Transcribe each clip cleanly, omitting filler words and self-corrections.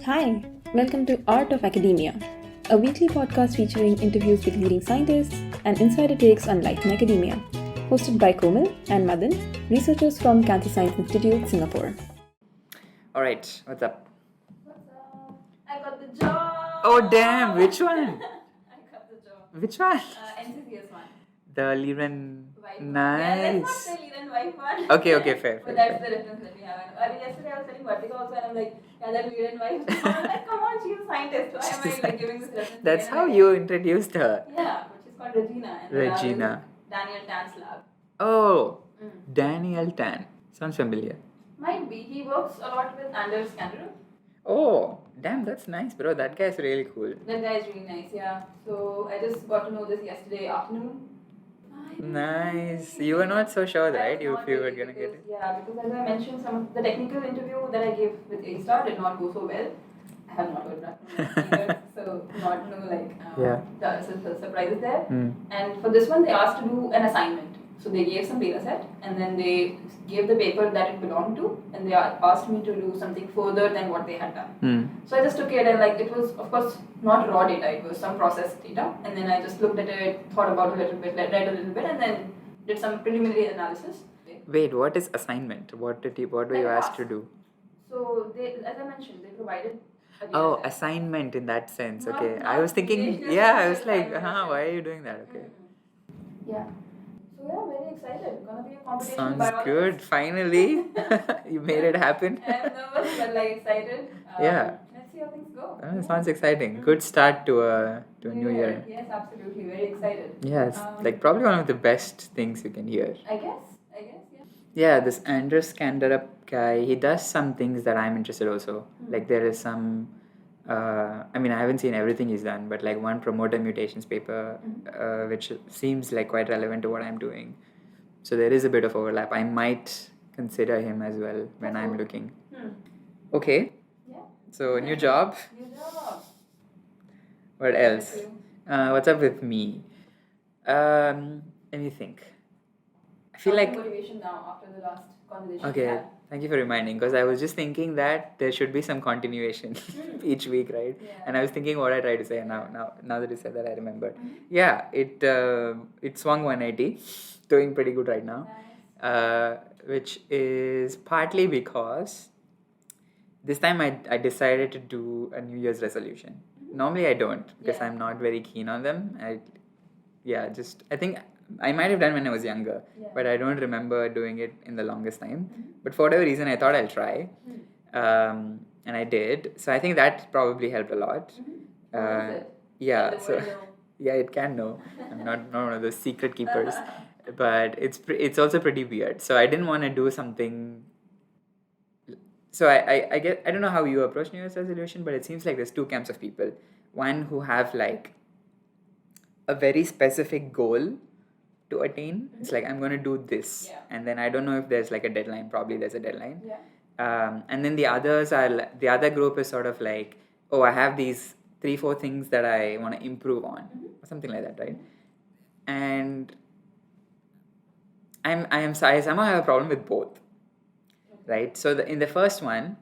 Hi, welcome to Art of Academia, a weekly podcast featuring interviews with leading scientists and insider takes on life in academia. Hosted by Komal and Madan, researchers from Cancer Science Institute, Singapore. All right, what's up? What's up? I got the job. Oh, damn, which one? I got the job. Which one? NCCS one. The Liren. Wife. Nice. Yeah, let's not say lead and wife one. Okay, fair. But that's the reference that we have. I mean, yesterday I was telling Vartika also, and I'm like, yeah, that lead and wife. I'm like, come on, she's a scientist. Why am I like giving this reference? That's again how and you introduced her. again? Yeah, but she's called Regina. And Regina. Daniel Tan's lab. Oh, Daniel Tan. Sounds familiar. Might be. He works a lot with Anders Cantor. Oh, damn, that's nice, bro. That guy's really cool. That guy is really nice, yeah. So I just got to know this yesterday afternoon. Nice. You were not so sure, right? Not You were really, gonna get because- it. Yeah, because as I mentioned, some of the technical interview that I gave with A-Star did not go so well. I have not heard back from them either, so not know the surprises there. And for this one, they asked to do an assignment. So they gave some data set, and then they gave the paper that it belonged to, and they asked me to do something further than what they had done. So I just took it, and it was, of course, not raw data, it was some processed data, and then I just looked at it, thought about it a little bit, read a little bit, and then did some preliminary analysis. Wait, what is assignment? What were you asked to do? So they, as I mentioned, they provided a data Oh, set. assignment in that sense. Not- Okay. I not was thinking, relational yeah, I was like, assignment. why are you doing that? Okay. Yeah. So yeah, very excited. Gonna be a competition. Sounds biologist. good. Finally, you made it happen. I'm nervous but like excited. Yeah. Let's see how things go. Sounds exciting. Good start to a new year. Yes, absolutely. Very excited. Yeah, it's like probably one of the best things you can hear. I guess. Yeah. Yeah, this Anders Kandarup guy, he does some things that I'm interested also. Like there is some, I mean, I haven't seen everything he's done, but like one promoter mutations paper, which seems like quite relevant to what I'm doing. So there is a bit of overlap. I might consider him as well when I'm looking. Okay, Yeah. so new job. New job. What else? What's up with me? Let me think. I feel like motivation now after the last conversation. we okay. had. Thank you for reminding, because I was just thinking that there should be some continuation each week, right? Yeah. And I was thinking what I tried to say. Now that you said that, I remembered. Yeah, it swung 180, doing pretty good right now. Nice. Which is partly because this time I decided to do a New Year's resolution. Normally I don't, because Yeah. I'm not very keen on them. I think I might have done when I was younger, Yeah. but I don't remember doing it in the longest time. But for whatever reason, I thought I'll try, and I did. So I think that probably helped a lot. What is it? Yeah, The so word no. yeah, it can know. I'm not one of those secret keepers, but it's also pretty weird. So I didn't want to do something. So I get, I don't know how you approach New Year's resolution, but it seems like there's two camps of people. One who have like a very specific goal to attain. It's like I'm going to do this, Yeah. and then I don't know if there's like a deadline. Probably there's a deadline. Yeah. And then the the other group is sort of like, oh, I have these 3-4 things that I want to improve on, or something like that, right? And I somehow have a problem with both, right? So in the first one,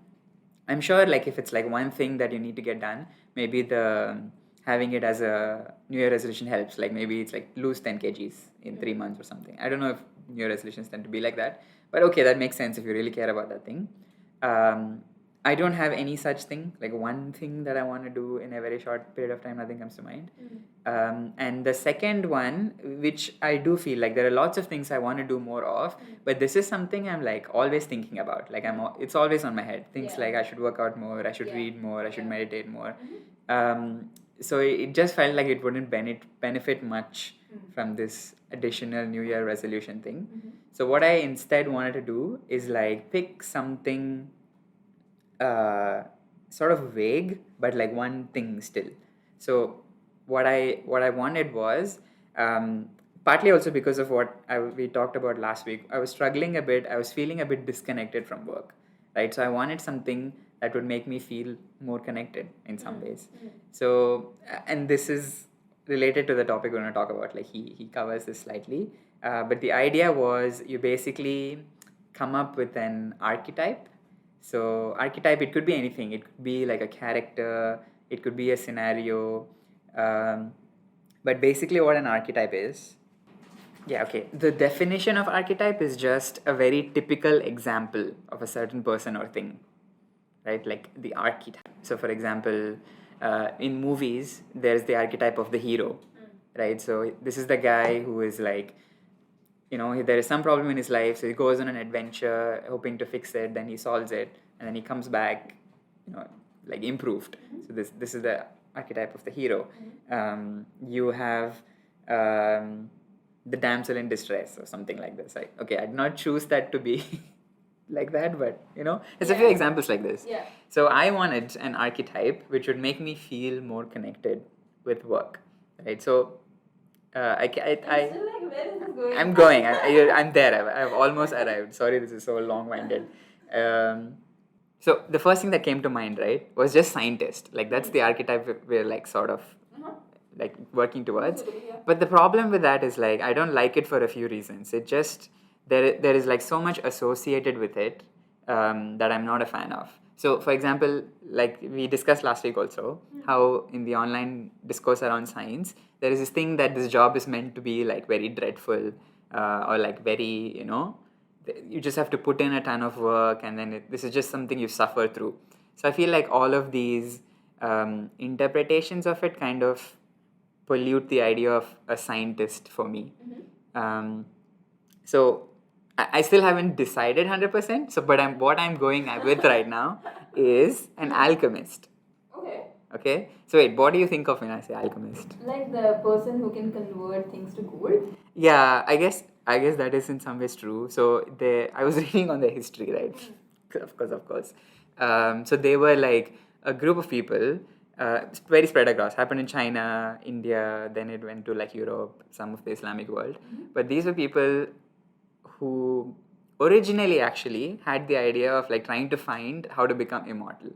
I'm sure like if it's like one thing that you need to get done, maybe the having it as a New Year resolution helps. Like maybe it's like lose 10 kgs in 3 months or something. I don't know if New Year resolutions tend to be like that, but okay, that makes sense if you really care about that thing. I don't have any such thing, like one thing that I want to do in a very short period of time, nothing comes to mind. And the second one, which I do feel like there are lots of things I want to do more of, but this is something I'm like always thinking about. Like it's always on my head. Things Yeah. like I should work out more, I should Yeah. read more, I should Yeah. meditate more. So it just felt like it wouldn't benefit much from this additional New Year resolution thing. So what I instead wanted to do is like pick something sort of vague, but like one thing still. So what I wanted was partly also because of what we talked about last week. I was struggling a bit. I was feeling a bit disconnected from work, right? So I wanted something that would make me feel more connected in some ways. So and this is related to the topic we're going to talk about. Like he covers this slightly, but the idea was you basically come up with an archetype So archetype, it could be anything. It could be like a character, it could be a scenario. But basically what an archetype is, yeah, okay. The definition of archetype is just a very typical example of a certain person or thing, right? Like the archetype. So, for example, in movies, there's the archetype of the hero, right? So, this is the guy who is like, there is some problem in his life, so he goes on an adventure hoping to fix it, then he solves it, and then he comes back, like improved. So, this is the archetype of the hero. You have the damsel in distress or something like this. Okay, I did not choose that to be like that, but there's a few examples like this. Yeah. So I wanted an archetype which would make me feel more connected with work, right? So I'm still like, where is this going? I'm going. I'm there. I've almost arrived. Sorry, this is so long-winded. So the first thing that came to mind, right, was just scientist. Like that's the archetype we're like sort of like working towards. Yeah. But the problem with that is like I don't like it for a few reasons. It just there is like so much associated with it that I'm not a fan of. So for example, like we discussed last week also, how in the online discourse around science, there is this thing that this job is meant to be like very dreadful or like very, you just have to put in a ton of work and then this is just something you suffer through. So I feel like all of these interpretations of it kind of pollute the idea of a scientist for me. So I still haven't decided 100%. So, but what I'm going with right now is an alchemist. Okay. So wait, what do you think of when I say alchemist? Like the person who can convert things to gold? Yeah, I guess that is in some ways true. So I was reading on the history, right? Of course. So they were like a group of people, very spread across. Happened in China, India, then it went to like Europe, some of the Islamic world. But these were people who originally actually had the idea of like trying to find how to become immortal.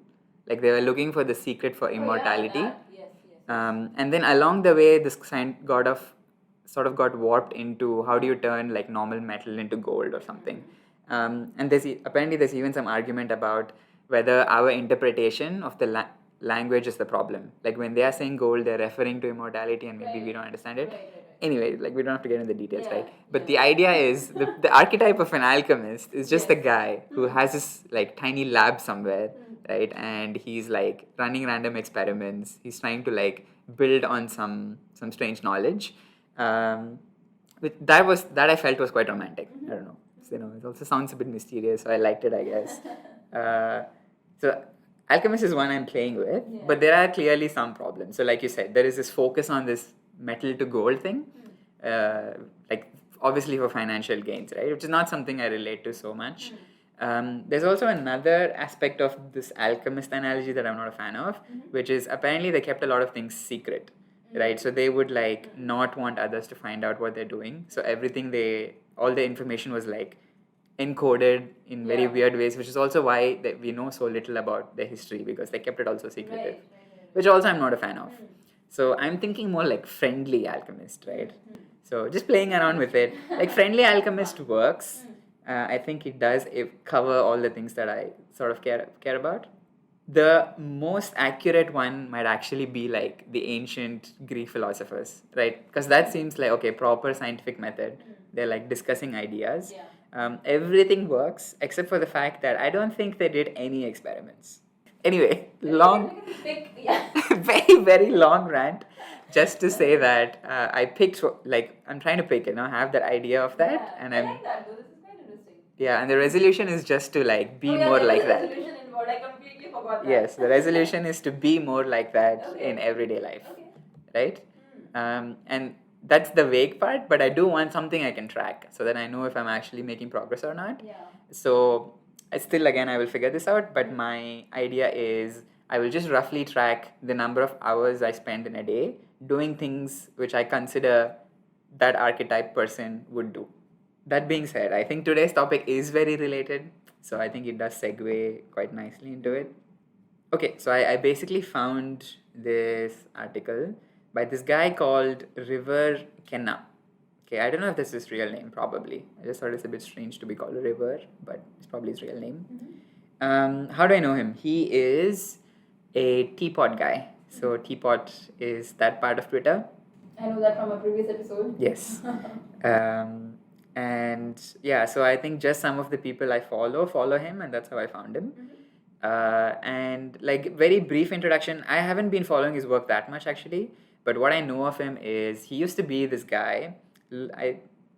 Like they were looking for the secret for immortality. Yes. And then along the way, this science sort of got warped into how do you turn like normal metal into gold or something. And apparently there's even some argument about whether our interpretation of the language is the problem. Like when they are saying gold, they're referring to immortality and maybe we don't understand it. Right. Anyway, like we don't have to get into the details, Yeah, right? But the idea is the archetype of an alchemist is just a guy who has this like tiny lab somewhere, right? And he's like running random experiments. He's trying to like build on some strange knowledge. That I felt was quite romantic. I don't know. So, it also sounds a bit mysterious, so I liked it, I guess. So alchemist is one I'm playing with, but there are clearly some problems. So like you said, there is this focus on this metal to gold thing, like obviously for financial gains, right? Which is not something I relate to so much. There's also another aspect of this alchemist analogy that I'm not a fan of, which is apparently they kept a lot of things secret, right? So they would like not want others to find out what they're doing. So all the information was like encoded in very weird ways, which is also why we know so little about their history because they kept it also secretive, which also I'm not a fan of. So I'm thinking more like friendly alchemist, right? So just playing around with it. Like friendly alchemist works. I think it does cover all the things that I sort of care about. The most accurate one might actually be like the ancient Greek philosophers, right? Because that seems like, okay, proper scientific method. They're like discussing ideas. Everything works except for the fact that I don't think they did any experiments. Anyway, long, very, very long rant just to say that I picked, like, I'm trying to pick, have that idea of that. And I like that though, this is quite interesting. Yeah, and the resolution is just to like be more like that. Resolution involved. I completely forgot that. Yes, the resolution is to be more like that in everyday life, right? And that's the vague part, but I do want something I can track so that I know if I'm actually making progress or not. So I will figure this out, but my idea is I will just roughly track the number of hours I spend in a day doing things which I consider that archetype person would do. That being said, I think today's topic is very related, so I think it does segue quite nicely into it. Okay, so I basically found this article by this guy called River Kenna. Okay, I don't know if this is his real name, probably. I just thought it's a bit strange to be called a river, but it's probably his real name. How do I know him? He is a teapot guy. So teapot is that part of Twitter. I know that from a previous episode. Yes. And yeah, so I think just some of the people I follow him, and that's how I found him. And like very brief introduction, I haven't been following his work that much actually, but what I know of him is he used to be this guy,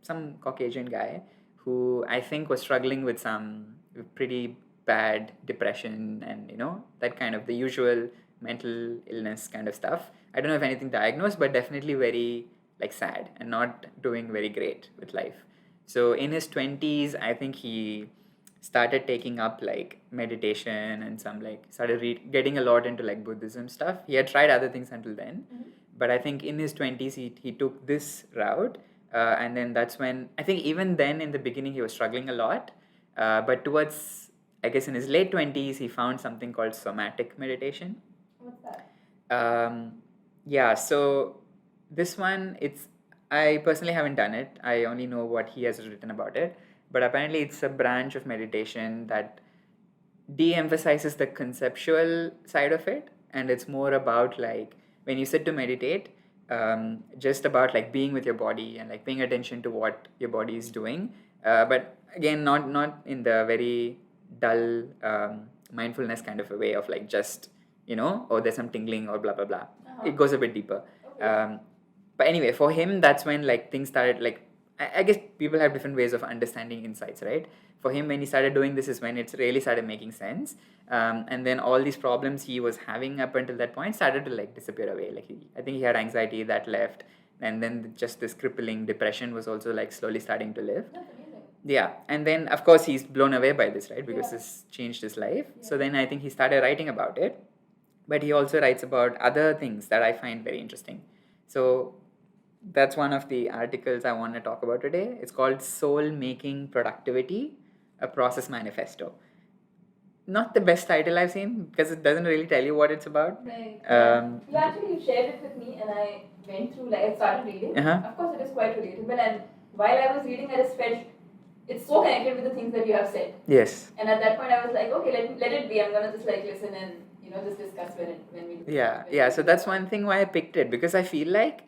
some Caucasian guy who I think was struggling with some pretty bad depression and that kind of the usual mental illness kind of stuff. I don't know if anything diagnosed, but definitely very like sad and not doing very great with life. So in his 20s, I think he started taking up like meditation and some like started getting a lot into like Buddhism stuff. He had tried other things until then, but I think in his 20s he took this route, and then that's when I think even then in the beginning he was struggling a lot, but towards I guess in his late 20s he found something called somatic meditation. What's that? Yeah, so this one, I personally haven't done it. I only know what he has written about it. But apparently, it's a branch of meditation that de-emphasizes the conceptual side of it, and it's more about like when you sit to meditate, just about like being with your body and like paying attention to what your body is doing. But again, not in the very dull mindfulness kind of a way of like just oh, there's some tingling or blah blah blah. It goes a bit deeper. Okay. But anyway, for him, that's when like things started like I guess people have different ways of understanding insights, right? For him, when he started doing this is when it really started making sense. And then all these problems he was having up until that point started to like disappear away. Like I think he had anxiety that left, and then just this crippling depression was also like slowly starting to lift. That's amazing. Yeah, and then of course he's blown away by this, right? Because Yeah. this changed his life. So then I think he started writing about it, but he also writes about other things that I find very interesting. So that's one of the articles I want to talk about today. It's called Soul Making Productivity, a Process Manifesto. Not the best title I've seen because it doesn't really tell you what it's about. Right. You You shared it with me, and I went through, like, I started reading. Uh-huh. Of course, it is quite relatable, and while I was reading, I just felt it's so connected with the things that you have said. Yes. And at that point, I was like, okay, let it be. I'm gonna just like listen and just discuss when we. Yeah. So that's one thing why I picked it, because I feel like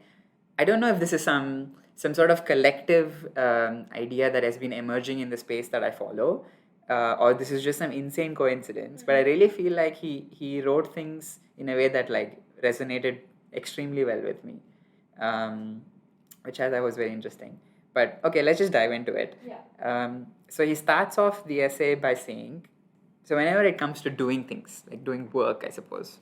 I don't know if this is some sort of collective idea that has been emerging in the space that I follow, or this is just some insane coincidence. But I really feel like he wrote things in a way that like resonated extremely well with me, which I thought was very interesting. But okay, let's just dive into it. Yeah. So he starts off the essay by saying, so whenever it comes to doing things, like doing work, I suppose,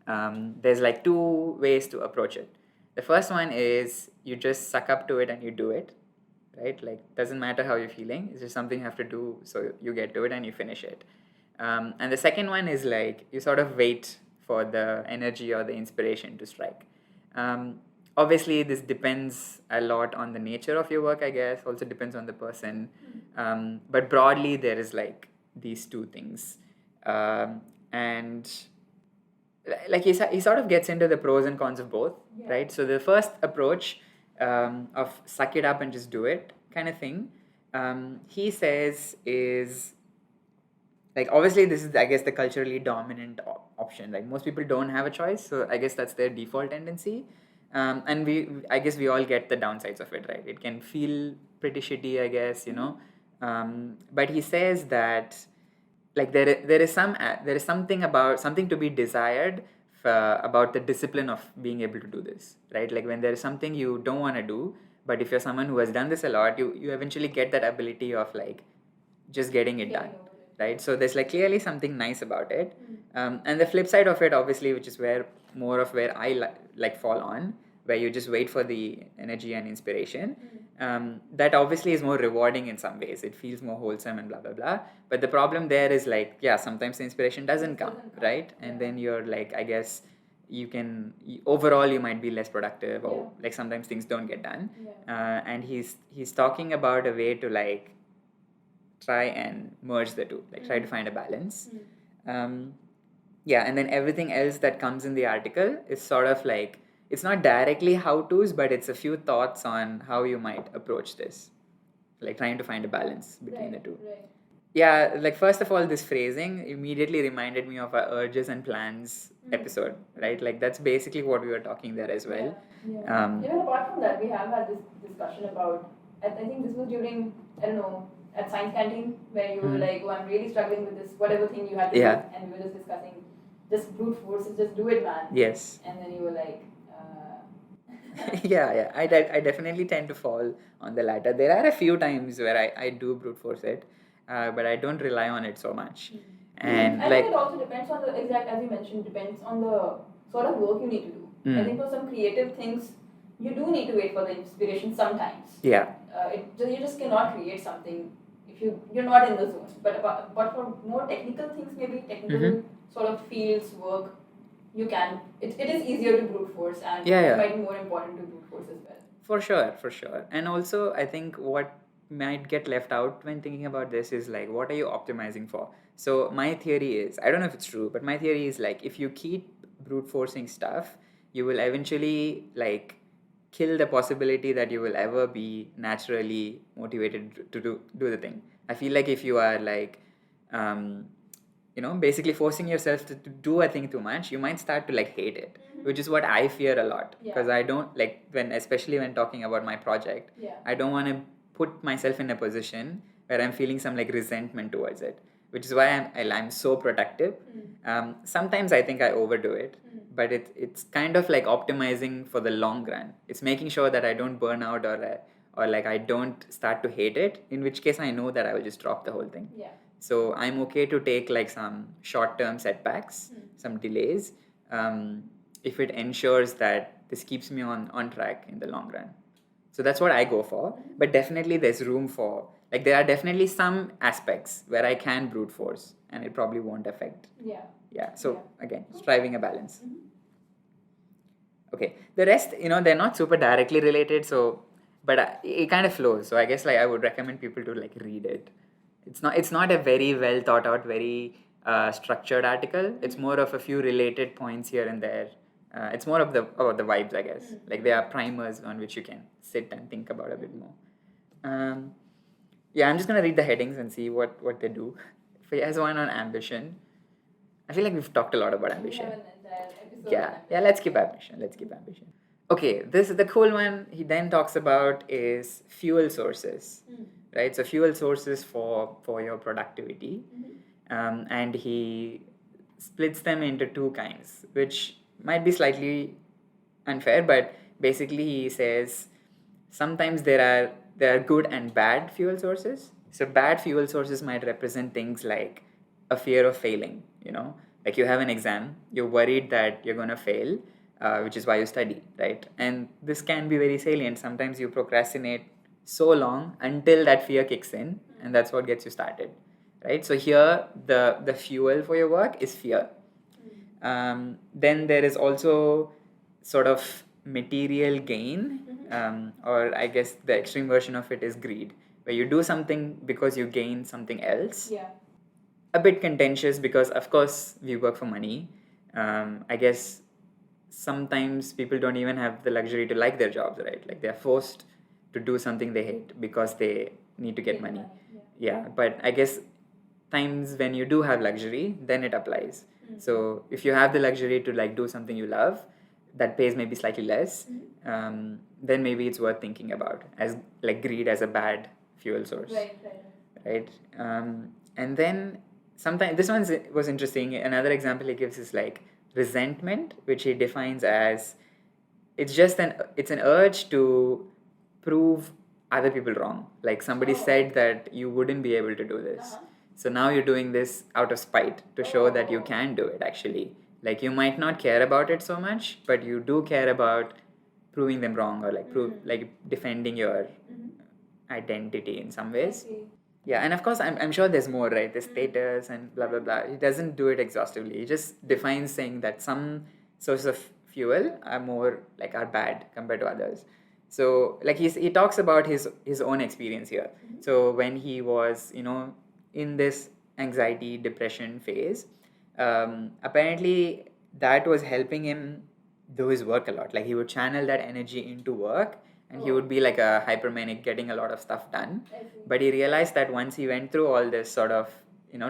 there's like two ways to approach it. The first one is you just suck up to it and you do it, right? Like, doesn't matter how you're feeling. It's just something you have to do, so you get to it and you finish it. And the second one is like you sort of wait for the energy or the inspiration to strike. Obviously, this depends a lot on the nature of your work, I guess. Also depends on the person. But broadly, there is like these two things. And like he sort of gets into the pros and cons of both, right? So the first approach of suck it up and just do it kind of thing, he says is like obviously this is I guess the culturally dominant option. Like most people don't have a choice, so I guess that's their default tendency. And I guess we all get the downsides of it, right? It can feel pretty shitty, I guess, but he says that like there is something to be desired about the discipline of being able to do this, right? Like when there is something you don't want to do, but if you're someone who has done this a lot, you eventually get that ability of like just getting it done, right? So there's like clearly something nice about it. And the flip side of it, obviously, which is where I like fall on, where you just wait for the energy and inspiration. That obviously is more rewarding in some ways. It feels more wholesome and blah blah blah. But the problem there is like, yeah, sometimes the inspiration doesn't come, right? And then you're like, I guess overall you might be less productive, or like sometimes things don't get done. And he's talking about a way to like try and merge the two, like try to find a balance. And then everything else that comes in the article is sort of like, it's not directly how-tos, but it's a few thoughts on how you might approach this, like trying to find a balance between the two. Right. Yeah, like first of all, this phrasing immediately reminded me of our urges and plans episode, right? Like that's basically what we were talking there as well. Even apart from that, we have had this discussion about, I think this was during, I don't know, at science canteen, where you were like, oh, I'm really struggling with this, whatever thing you had to do, and we were just discussing, just brute force, just do it, man. Yes. And then you were like, yeah, I definitely tend to fall on the latter. There are a few times where I do brute force it, but I don't rely on it so much. And I like, think it also depends on the exact, as you mentioned, depends on the sort of work you need to do. I think for some creative things, you do need to wait for the inspiration sometimes. Yeah. You just cannot create something if you're not in the zone. But for more technical things, maybe technical sort of fields, work, you can. It is easier to brute force, and it might be more important to brute force as well. For sure. And also, I think what might get left out when thinking about this is like, what are you optimizing for? So my theory is, I don't know if it's true, but my theory is like, if you keep brute forcing stuff, you will eventually like kill the possibility that you will ever be naturally motivated to do the thing. I feel like if you are like, basically forcing yourself to do a thing too much, you might start to like hate it, which is what I fear a lot, because I don't like especially when talking about my project, I don't want to put myself in a position where I'm feeling some like resentment towards it, which is why I'm so protective. Sometimes I think I overdo it, but it's kind of like optimizing for the long run. It's making sure that I don't burn out or like I don't start to hate it, in which case I know that I will just drop the whole thing. So I'm okay to take like some short-term setbacks, some delays, if it ensures that this keeps me on track in the long run. So that's what I go for. But definitely there's room for, like there are definitely some aspects where I can brute force and it probably won't affect. So again, striving a balance. Okay, the rest, they're not super directly related, but it kind of flows. So I guess like I would recommend people to like read it. It's not a very well thought out, very structured article. It's more of a few related points here and there. It's more of about the vibes, I guess. Like there are primers on which you can sit and think about a bit more. I'm just gonna read the headings and see what they do. If he has one on ambition, I feel like we've talked a lot about ambition. Yeah, let's keep ambition. Okay, this is the cool one he then talks about is fuel sources, right? So fuel sources for your productivity, and he splits them into two kinds, which might be slightly unfair, but basically he says sometimes there are good and bad fuel sources. So bad fuel sources might represent things like a fear of failing, like you have an exam, you're worried that you're going to fail, which is why you study, right? And this can be very salient. Sometimes you procrastinate so long until that fear kicks in, and that's what gets you started, right? So here the fuel for your work is fear. Then there is also sort of material gain, or I guess the extreme version of it is greed, where you do something because you gain something else. A bit contentious because of course we work for money. I guess sometimes people don't even have the luxury to like their jobs, right? Like they're forced to do something they hate because they need to get money. But I guess times when you do have luxury, then it applies. So if you have the luxury to like do something you love that pays maybe slightly less, then maybe it's worth thinking about as like greed as a bad fuel source, right? And then sometimes this one was interesting. Another example he gives is like resentment, which he defines as it's an urge to prove other people wrong. Like somebody said that you wouldn't be able to do this, so now you're doing this out of spite to show that you can do it actually. Like you might not care about it so much, but you do care about proving them wrong, or like defending your identity in some ways. And of course I'm sure there's more, right? There's status and blah blah blah. He doesn't do it exhaustively. He just defines saying that some sources of fuel are bad compared to others. So like he talks about his own experience here. So when he was in this anxiety depression phase, apparently that was helping him do his work a lot. Like he would channel that energy into work and he would be like a hypermanic, getting a lot of stuff done. But he realized that once he went through all this sort of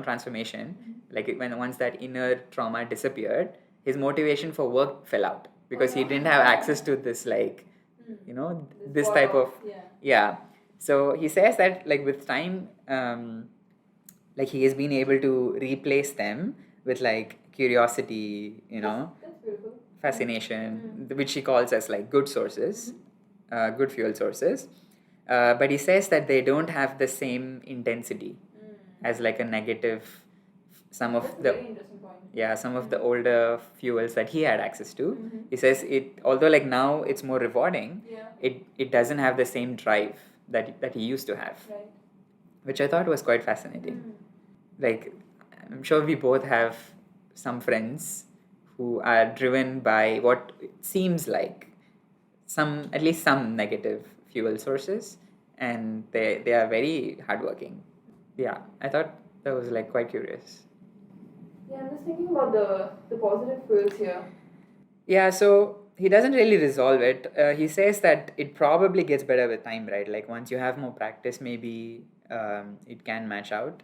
transformation, like once that inner trauma disappeared, his motivation for work fell out because he didn't have access to this this type of So he says that like with time, like he has been able to replace them with like curiosity, That's beautiful. fascination, which he calls as like good sources, good fuel sources. But he says that they don't have the same intensity as like a negative. Some of That's a the very interesting point. some of the older fuels that he had access to. He says it, although like now it's more rewarding, it doesn't have the same drive that he used to have, Right. which I thought was quite fascinating. Like, I'm sure we both have some friends who are driven by what seems like at least some negative fuel sources, and they are very hardworking. Yeah, I thought that was like quite curious. Yeah, I'm just thinking about the positive fuels here. Yeah, so he doesn't really resolve it. He says that it probably gets better with time, right? Like once you have more practice, maybe it can match out.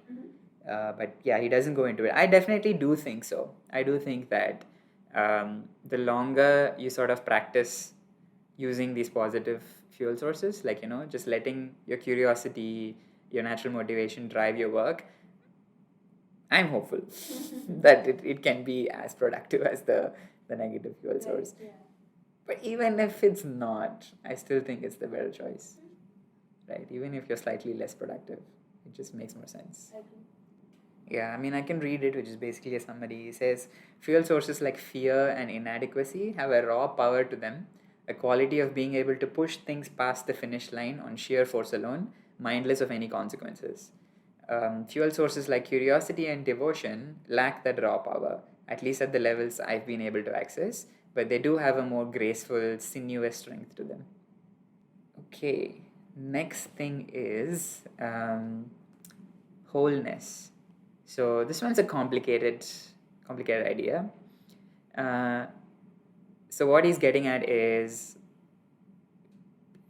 But yeah, he doesn't go into it. I definitely do think so. I do think that the longer you sort of practice using these positive fuel sources, like, just letting your curiosity, your natural motivation drive your work, I'm hopeful that it can be as productive as the negative fuel source. Yeah. But even if it's not, I still think it's the better choice, right? Even if you're slightly less productive, it just makes more sense. I agree. Yeah, I mean, I can read it, which is basically a summary. It says, fuel sources like fear and inadequacy have a raw power to them, a quality of being able to push things past the finish line on sheer force alone, mindless of any consequences. Fuel sources like curiosity and devotion lack that raw power, at least at the levels I've been able to access, but they do have a more graceful, sinuous strength to them. Okay, next thing is wholeness. So this one's a complicated idea. So what he's getting at is,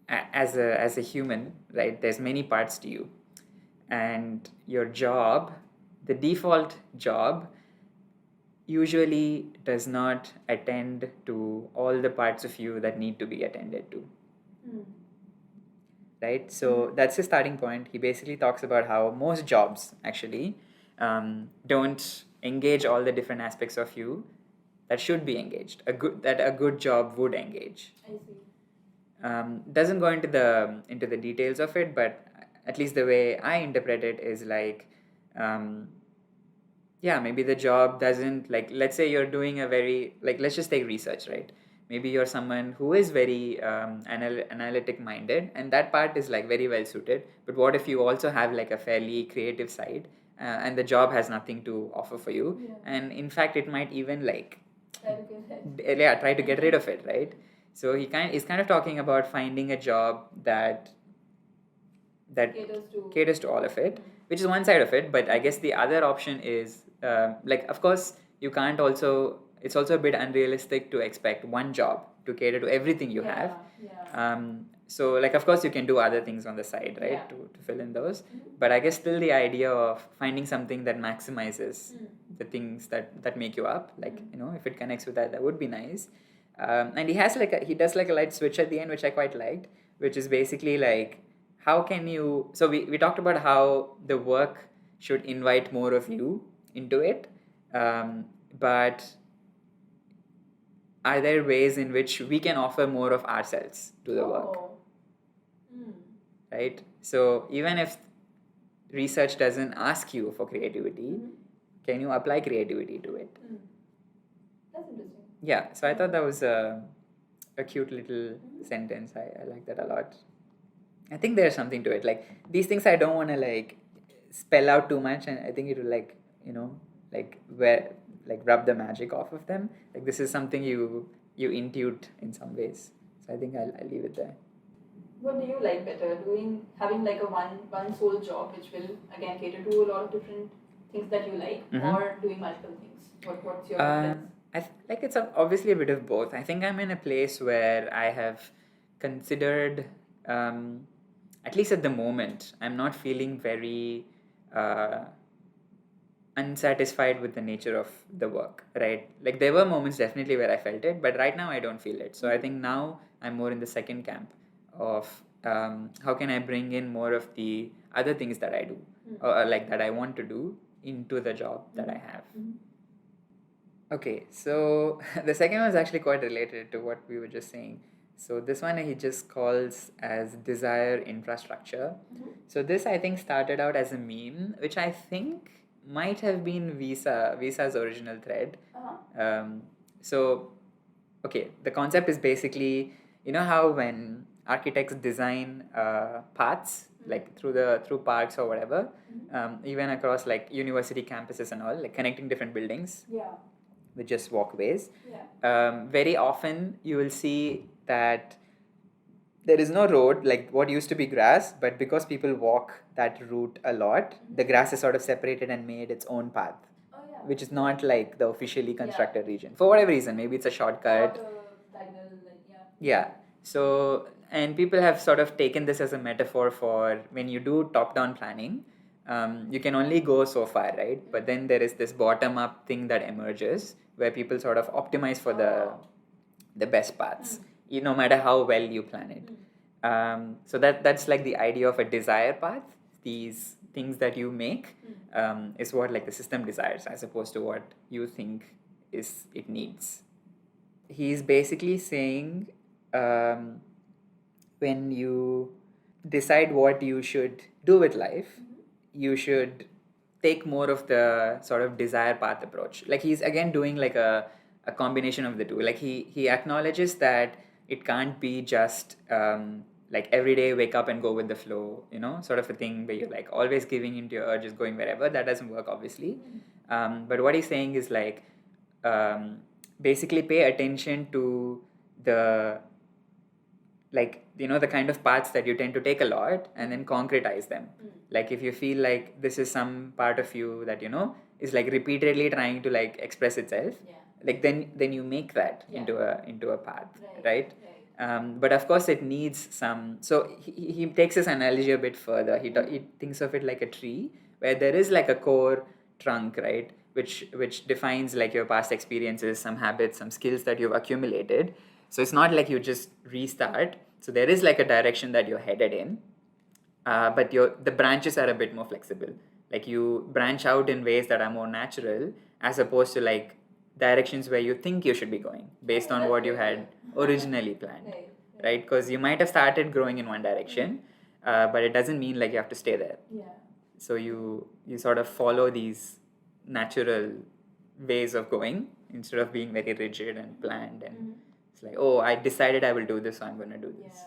as a human, right? There's many parts to you, and your job, the default job, usually does not attend to all the parts of you that need to be attended to. Right? So that's his starting point. He basically talks about how most jobs actually don't engage all the different aspects of you that should be engaged. A good job would engage. I see. Doesn't go into the details of it, but at least the way I interpret it is like, maybe the job doesn't, like, let's say you're doing let's just take research, right? Maybe you're someone who is very analytic minded, and that part is like very well suited. But what if you also have like a fairly creative side, and the job has nothing to offer for you? Yeah. And in fact, it might even like Try try to to get it. get rid of it, right? So he's kind of talking about finding a job that caters to all of it, which is one side of it. But I guess the other option is of course you can't also, it's also a bit unrealistic to expect one job to cater to everything you have. So like, of course you can do other things on the side, right? Yeah. to fill in those. But I guess still the idea of finding something that maximizes the things that make you up, like if it connects with that would be nice. And he does like a light switch at the end, which I quite liked, which is basically like, how can you, so we talked about how the work should invite more of you into it, but are there ways in which we can offer more of ourselves to the work, right? So even if research doesn't ask you for creativity, can you apply creativity to it? That's interesting. Yeah, so I thought that was a cute little sentence. I like that a lot. I think there's something to it. Like, these things I don't want to like spell out too much, and I think it will like, rub the magic off of them. Like, this is something you intuit in some ways. So I think I'll leave it there. What do you like better, having like a one sole job which will again cater to a lot of different things that you like, or doing multiple things? What's your preference? It's obviously a bit of both. I think I'm in a place where I have considered, at least at the moment, I'm not feeling very unsatisfied with the nature of the work, right? Like there were moments definitely where I felt it, but right now I don't feel it. So I think now I'm more in the second camp of how can I bring in more of the other things that I do or like that I want to do into the job that I have. Okay, so the second one is actually quite related to what we were just saying. So this one he just calls as desire infrastructure. So this I think started out as a meme, which I think might have been Visa's original thread. So okay, the concept is basically, you know how when architects design paths like through parks or whatever, even across like university campuses and all, like connecting different buildings with just walkways. Very often you will see that there is no road like what used to be grass, but because people walk that route a lot, the grass is sort of separated and made its own path, which is not like the officially constructed region for whatever reason. Maybe it's a shortcut. Yeah. So, and people have sort of taken this as a metaphor for when you do top-down planning, you can only go so far, right? But then there is this bottom-up thing that emerges where people sort of optimize for the best paths, no matter how well you plan it. So that's like the idea of a desire path. These things that you make is what like the system desires, as opposed to what you think is it needs. He's basically saying when you decide what you should do with life, you should take more of the sort of desire path approach. Like he's again doing like a combination of the two. Like he acknowledges that it can't be just like every day wake up and go with the flow, sort of a thing where you're like always giving into your urges, going wherever. That doesn't work, obviously. But what he's saying is like basically pay attention to the the kind of paths that you tend to take a lot and then concretize them. Like if you feel like this is some part of you that is like repeatedly trying to like express itself, like then you make that into a path, right? But of course it needs some. So he takes this analogy a bit further. He thinks of it like a tree where there is like a core trunk, right, which defines like your past experiences, some habits, some skills that you've accumulated. So it's not like you just restart. So there is like a direction that you're headed in, but the branches are a bit more flexible. Like you branch out in ways that are more natural, as opposed to like directions where you think you should be going based on what you had originally planned, right? Because you might have started growing in one direction, but it doesn't mean like you have to stay there. So you sort of follow these natural ways of going instead of being very rigid and planned and it's like, oh, I decided I will do this, so I'm going to do this.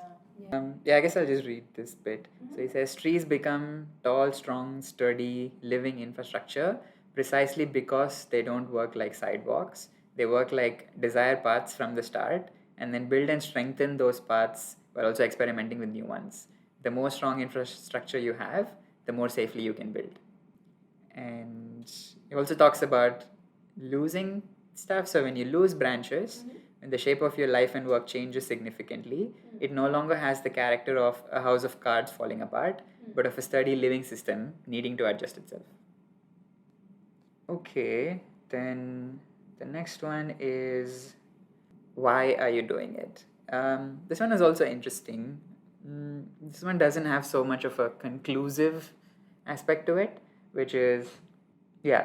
I guess I'll just read this bit. So he says, trees become tall, strong, sturdy, living infrastructure precisely because they don't work like sidewalks. They work like desire paths from the start and then build and strengthen those paths while also experimenting with new ones. The more strong infrastructure you have, the more safely you can build. And he also talks about losing stuff. So when you lose branches, when the shape of your life and work changes significantly, it no longer has the character of a house of cards falling apart, but of a sturdy living system needing to adjust itself. Okay, then the next one is, why are you doing it? This one is also interesting. This one doesn't have so much of a conclusive aspect to it, which is,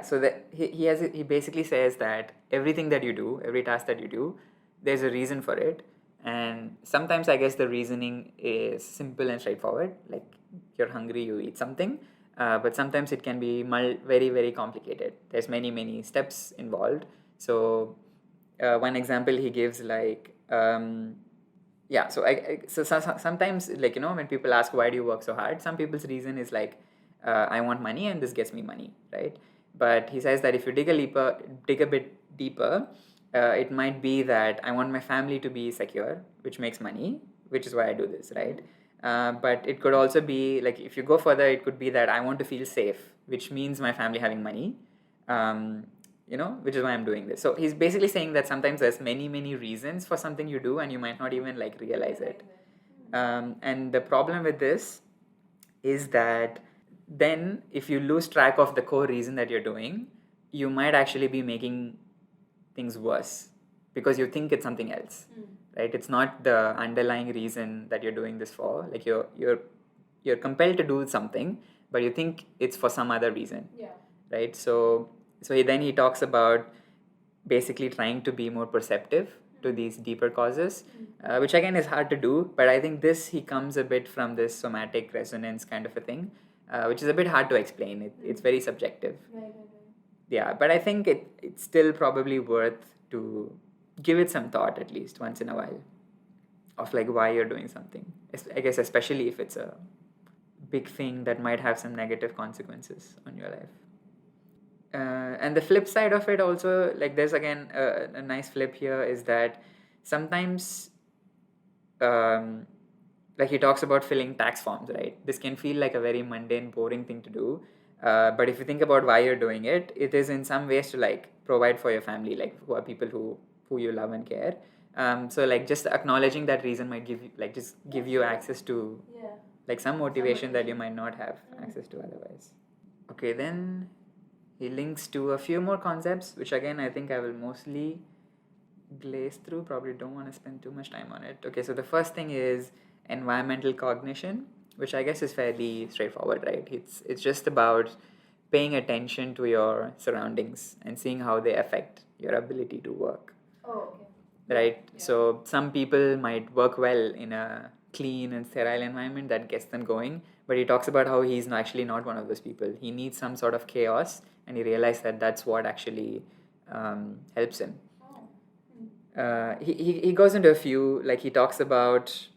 so that he basically says that everything that you do, every task that you do, there's a reason for it. And sometimes I guess the reasoning is simple and straightforward, like you're hungry, you eat something. But sometimes it can be very, very complicated. There's many steps involved. So one example he gives, like, so sometimes, like, when people ask, why do you work so hard? Some people's reason is like, I want money and this gets me money, right? But he says that if you dig a bit deeper, it might be that I want my family to be secure, which makes money, which is why I do this, right? But it could also be like, if you go further, it could be that I want to feel safe, which means my family having money, which is why I'm doing this. So he's basically saying that sometimes there's many reasons for something you do and you might not even like realize it. And the problem with this is that then if you lose track of the core reason that you're doing, you might actually be making things worse because you think it's something else, right? It's not the underlying reason that you're doing this for. Like you're compelled to do something, but you think it's for some other reason, right? So then he talks about basically trying to be more perceptive to these deeper causes, which again is hard to do. But I think he comes a bit from this somatic resonance kind of a thing, which is a bit hard to explain. It's very subjective. Yeah, but I think it's still probably worth to give it some thought at least once in a while of like why you're doing something. I guess especially if it's a big thing that might have some negative consequences on your life. And the flip side of it also, like there's again a nice flip here, is that sometimes like he talks about filling tax forms, right? This can feel like a very mundane, boring thing to do, but if you think about why you're doing it, it is in some ways to like provide for your family, like who are people who you love and care. So like just acknowledging that reason might give you access to like some motivation that you might not have access to otherwise. Okay, then he links to a few more concepts, which again I think I will mostly glaze through. Probably don't want to spend too much time on it. Okay, so the first thing is environmental cognition, which I guess is fairly straightforward, right? It's just about paying attention to your surroundings and seeing how they affect your ability to work. Oh, okay. Right? Yeah. So some people might work well in a clean and sterile environment that gets them going, but he talks about how he's actually not one of those people. He needs some sort of chaos, and he realized that that's what actually helps him. He goes into a few, like he talks about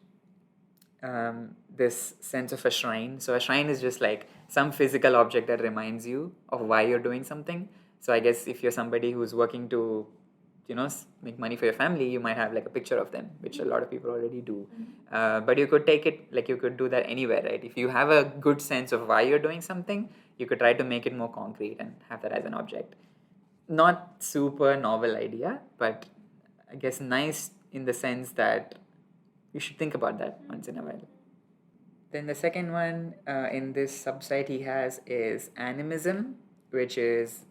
this sense of a shrine. So a shrine is just like some physical object that reminds you of why you're doing something. So I guess if you're somebody who's working to make money for your family, you might have like a picture of them, which a lot of people already do. But you could take it, like you could do that anywhere, right? If you have a good sense of why you're doing something, you could try to make it more concrete and have that as an object. Not super novel idea, but I guess nice in the sense that you should think about that once in a while. Then the second one in this subsite he has is animism, which is,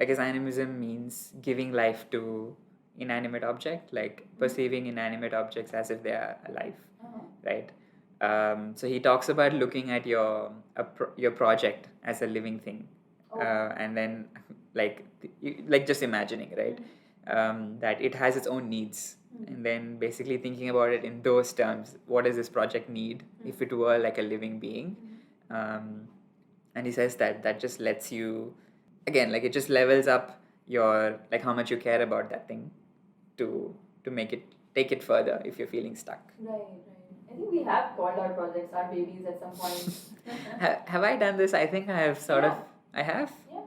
I guess animism means giving life to inanimate object, like perceiving inanimate objects as if they are alive, right? So he talks about looking at your project as a living thing, and then like just imagining, right, that it has its own needs, and then basically thinking about it in those terms. What does this project need if it were like a living being? And he says that just lets you, again, like it just levels up your, like how much you care about that thing to take it further if you're feeling stuck. Right. I think we have called our projects our babies at some point. Have I done this? I think I have sort of. I have? Yeah.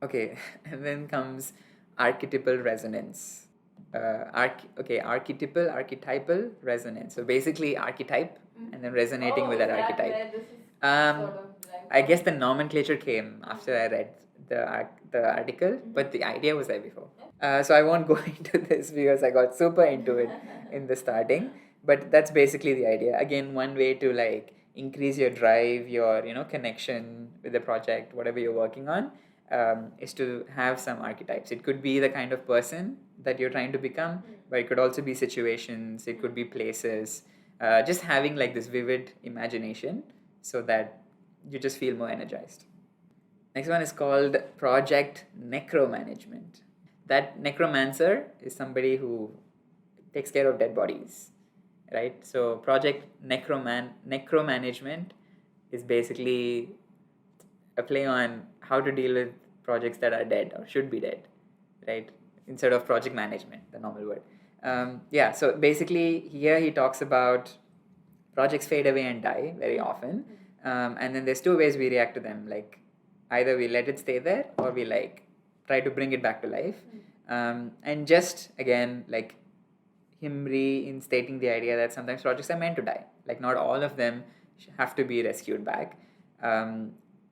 Okay. And then comes archetypal resonance. Archetypal resonance. So basically archetype and then resonating with that archetype. I guess the nomenclature came after I read the article, but the idea was there before. So I won't go into this because I got super into it in the starting. But that's basically the idea. Again, one way to like increase your drive, your connection with the project, whatever you're working on, is to have some archetypes. It could be the kind of person that you're trying to become, but it could also be situations, it could be places. Just having like this vivid imagination so that you just feel more energized. Next one is called project necromanagement. That necromancer is somebody who takes care of dead bodies, right? So project necromanagement is basically a play on how to deal with projects that are dead or should be dead, right? Instead of project management, the normal word. So basically here he talks about projects fade away and die very often. And then there's two ways we react to them. Like either we let it stay there or we like try to bring it back to life. And just again, like him reinstating the idea that sometimes projects are meant to die. Like not all of them have to be rescued back.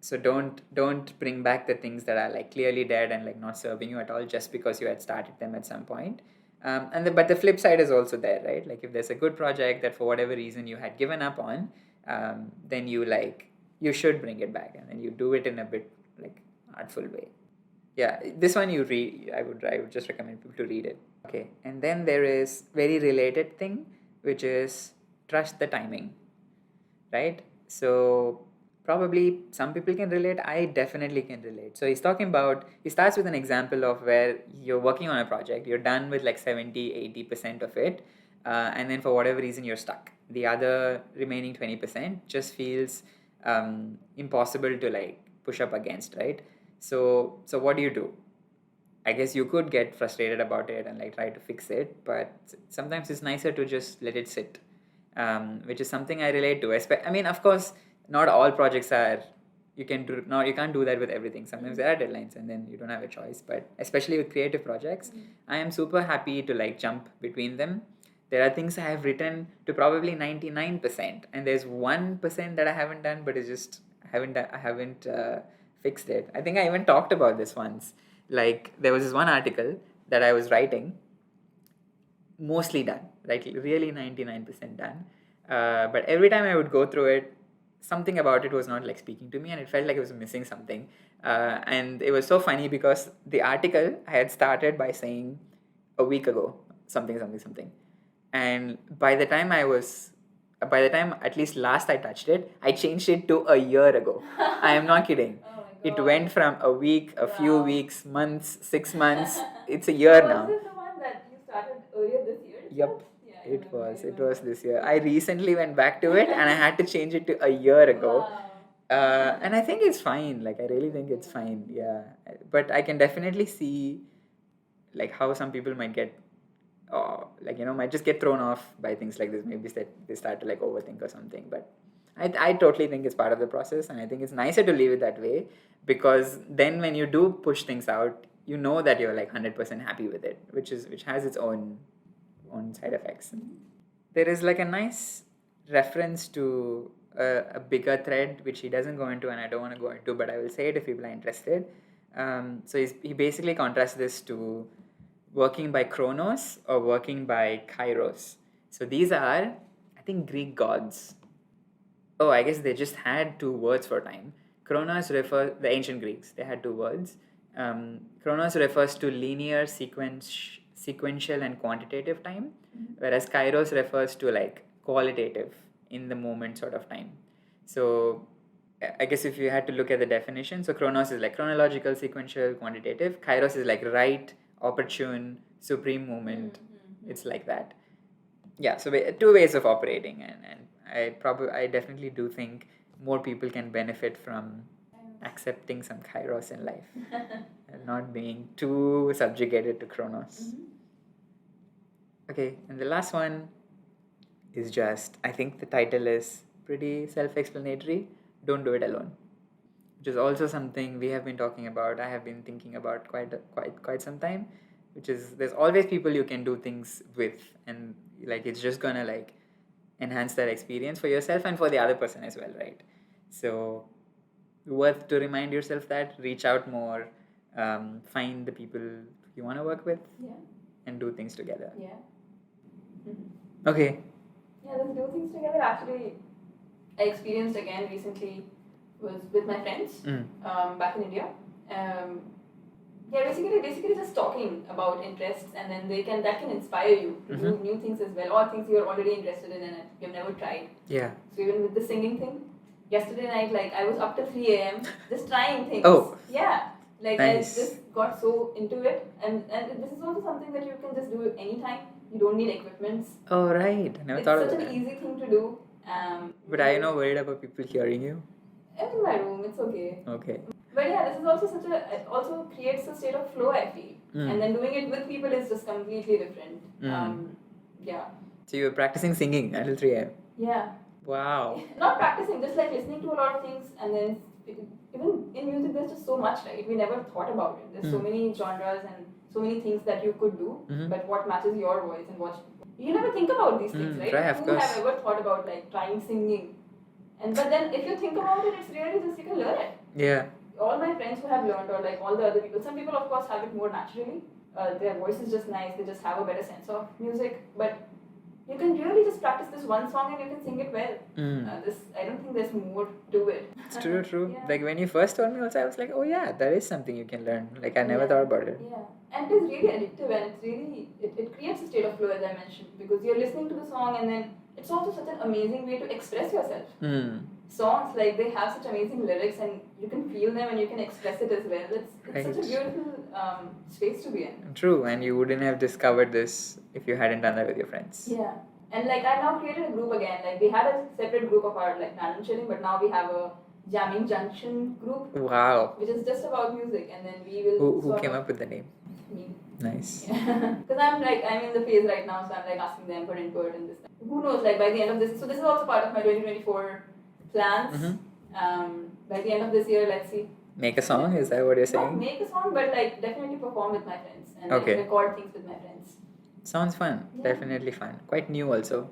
So don't bring back the things that are like clearly dead and like not serving you at all just because you had started them at some point. But the flip side is also there, right? Like if there's a good project that for whatever reason you had given up on, then you should bring it back, and then you do it in a bit like artful way. Yeah, this one you read. I would just recommend people to read it. Okay, and then there is very related thing, which is trust the timing, right? So probably some people can relate. I definitely can relate. So he starts with an example of where you're working on a project, you're done with like 70-80% of it, and then for whatever reason you're stuck. The other remaining 20% just feels impossible to like push up against, right? So what do you do? I guess you could get frustrated about it and like try to fix it, but sometimes it's nicer to just let it sit, which is something I relate to. I mean, of course, not all projects are. You can't do that with everything. Sometimes there are deadlines, and then you don't have a choice. But especially with creative projects, I am super happy to like jump between them. There are things I have written to probably 99%, and there's 1% that I haven't done, but it's just I haven't fixed it. I think I even talked about this once. Like there was this one article that I was writing, mostly done, like really 99% done. But every time I would go through it, something about it was not like speaking to me, and it felt like it was missing something. And it was so funny because the article I had started by saying a week ago something, and by the time at least last I touched it, I changed it to a year ago. I am not kidding. Oh my It God. went from a week, a few Wow. weeks, months, 6 months. It's a year Was now. this the one that you started earlier this year? Yep. Yeah, I It remember, was. I It was remember. this year. I recently went back to it, and I had to change it to a year ago. Wow. And I think it's fine. Like I really think it's fine. Yeah. But I can definitely see like how some people might get, might just get thrown off by things like this. Maybe they start to like overthink or something. But I totally think it's part of the process, and I think it's nicer to leave it that way, because then when you do push things out, you know that you're like 100% happy with it, which has its own side effects. There is like a nice reference to a bigger thread which he doesn't go into, and I don't want to go into, but I will say it if people are interested. So he basically contrasts this to working by Chronos or working by Kairos. So these are, I think, Greek gods. Oh, I guess they just had two words for time. The ancient Greeks, they had two words. Chronos refers to linear, sequential, and quantitative time, whereas Kairos refers to like qualitative, in the moment sort of time. So I guess if you had to look at the definition, so Chronos is like chronological, sequential, quantitative. Kairos is like right, opportune, supreme moment. It's like that. Yeah, so two ways of operating, and I definitely do think more people can benefit from accepting some Kairos in life and not being too subjugated to Chronos. Okay, and the last one is just, I think the title is pretty self-explanatory. Don't do it alone, which is also something we have been talking about. I have been thinking about quite some time, which is there's always people you can do things with, and like it's just gonna like enhance that experience for yourself and for the other person as well, right? So worth to remind yourself that, reach out more, find the people you want to work with, and do things together. Okay. Yeah, let's do things together. Actually, I experienced again recently was with my friends back in India. Basically just talking about interests, and then that can inspire you to do new things as well, or things you're already interested in and you've never tried. Yeah. So even with the singing thing, yesterday night, like I was up till 3 a.m. just trying things. Oh. Yeah. Like nice. I just got so into it, and this is also something that you can just do anytime. You don't need equipments. Oh right, I never thought of that. It's such an easy thing to do. But are you not worried about people hearing you? I'm in my room. It's okay. Okay. But yeah, this is also it also creates a state of flow, I feel. And then doing it with people is just completely different. Yeah. So you were practicing singing until 3 a.m. Yeah. Wow. Not practicing, just like listening to a lot of things, and then even in music there's just so much, right? We never thought about it. There's so many genres and so many things that you could do, but what matches your voice and what you never think about these things, right? Right, of course. Have ever thought about like trying singing? But then if you think about it, it's really just you can learn it. Yeah. All my friends who have learned, or like all the other people, some people of course have it more naturally, their voice is just nice, they just have a better sense of music, but you can really just practice this one song and you can sing it well. I don't think there's more to it. It's true. Yeah. Like when you first told me also, I was like, oh yeah, there is something you can learn. Like I never thought about it. Yeah, and it is really addictive, and it's really it creates a state of flow, as I mentioned, because you're listening to the song and then it's also such an amazing way to express yourself. Songs, like, they have such amazing lyrics and you can feel them and you can express it as well. It's such a beautiful space to be in. True, and you wouldn't have discovered this if you hadn't done that with your friends. Yeah, and like I now created a group again. Like we had a separate group of our like random chilling, but now we have a jamming junction group. Wow. Which is just about music, and then we will. Who came up with the name? Me. Nice. Because I'm in the phase right now, so I'm like asking them for input and this. Who knows? Like by the end of this, so this is also part of my 2024 plans. By the end of this year, let's see. Make a song? Is that what you're saying? Not make a song, but like definitely perform with my friends and like, record things with my friends. Sounds fun. Yeah. Definitely fun. Quite new also.